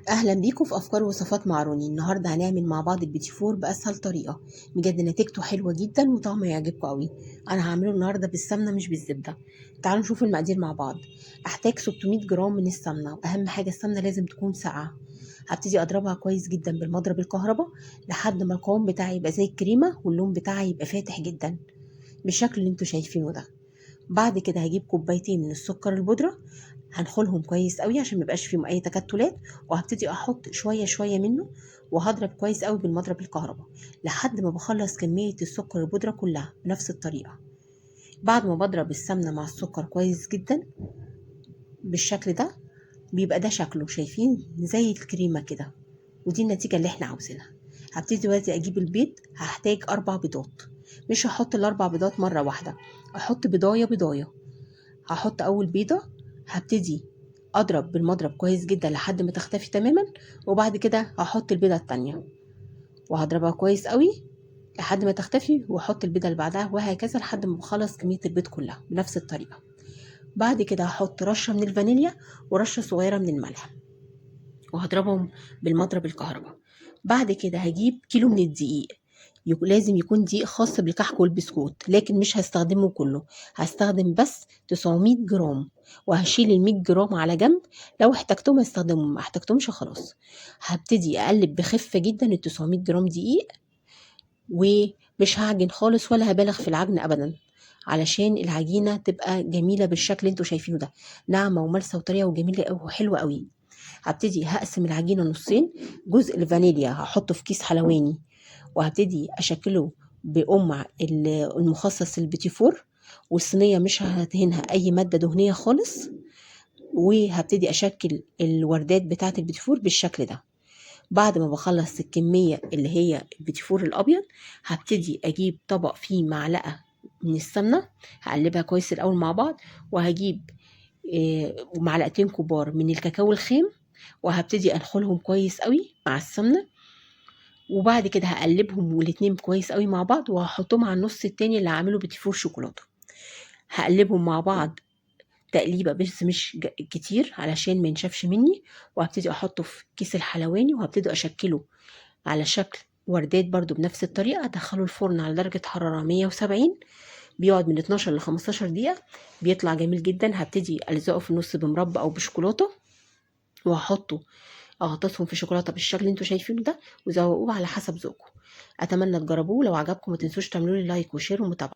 اهلا بيكم في افكار وصفات مع روني. النهارده هنعمل مع بعض البيتي فور باسهل طريقه. بجد نتيجته حلوه جدا وطعمه يعجبكم قوي. انا هعمله النهارده بالسمنه مش بالزبده. تعالوا نشوف المقادير مع بعض. احتاج 600 جرام من السمنه، واهم حاجه السمنه لازم تكون ساقعه. هبتدي اضربها كويس جدا بالمضرب الكهرباء لحد ما القوام بتاعي يبقى زي الكريمه واللون بتاعي يبقى فاتح جدا بالشكل اللي انتوا شايفينه ده. بعد كده هجيب كوبايتين من السكر البودرة، هنخلهم كويس قوي عشان ميبقاش فيهم اي تكتلات، وهبتدي احط شوية شوية منه، وهضرب كويس قوي بالمضرب الكهرباء لحد ما بخلص كمية السكر البودرة كلها بنفس الطريقة. بعد ما بضرب السمنة مع السكر كويس جدا بالشكل ده، بيبقى ده شكله شايفين زي الكريمة كده، ودي النتيجة اللي احنا عاوزينها. هبتدي دلوقتي اجيب البيض، هحتاج 4 بيضات. مش هحط ال4 بيضات مرة واحدة، احط بضاية بضاية. هحط اول بيضة، هبتدي اضرب بالمضرب كويس جدا لحد ما تختفي تماما، وبعد كده هحط البيضة التانية وهضربها كويس قوي لحد ما تختفي، واحط البيضة اللي بعدها، وهكذا لحد ما بخلص كمية البيض كلها بنفس الطريقة. بعد كده هحط رشة من الفانيليا ورشة صغيرة من الملح، وهضربهم بالمضرب الكهرباء. بعد كده هجيب كيلو من الدقيق، لازم يكون دقيق خاص بالكحك والبسكوت، لكن مش هستخدمه كله، هستخدم بس 900 جرام، وهشيل ال 100 جرام على جنب. لو احتجتهم استخدمهم، ما احتجتهمش خلاص. هبتدي اقلب بخفة جدا ال 900 جرام دقيق، ومش هعجن خالص ولا هبالغ في العجن ابدا، علشان العجينة تبقى جميلة بالشكل اللي انتوا شايفينه ده، ناعمة وملسة وطرية وجميلة قوي وحلوة قوي. هبتدي هقسم العجينة نصين، جزء الفانيليا هحطه في كيس حلواني، وهبتدي اشكله بقمع المخصص البيتي فور، والصينية مش هدهنها اي مادة دهنية خالص، وهبتدي اشكل الوردات بتاعة البيتي فور بالشكل ده. بعد ما بخلص الكمية اللي هي البيتي فور الابيض، هبتدي اجيب طبق فيه معلقة من السمنة، هقلبها كويس الاول مع بعض، وهجيب معلقتين كبار من الكاكاو الخام، وهبتدي انخلهم كويس قوي مع السمنه. وبعد كده هقلبهم والاتنين كويس قوي مع بعض، وهحطهم على النص التاني اللي هعمله بتيفور شوكولاته. هقلبهم مع بعض تقليبه بس مش كتير علشان ما ينشفش مني، وهبتدي احطه في كيس الحلواني، وهبتدي اشكله على شكل وردات برضو بنفس الطريقه. ادخله الفرن على درجه حراره 170، بيقعد من 12 ل 15 دقيقه، بيطلع جميل جدا. هبتدي الزقه في النص بمربى او بشوكولاته، وهحطه اغطسهم في شوكولاته بالشكل اللي انتوا شايفينه ده، وزوقوه على حسب ذوقكم. اتمنى تجربوه، لو عجبكم ما تنسوش تعملوا لي لايك وشير ومتابعه.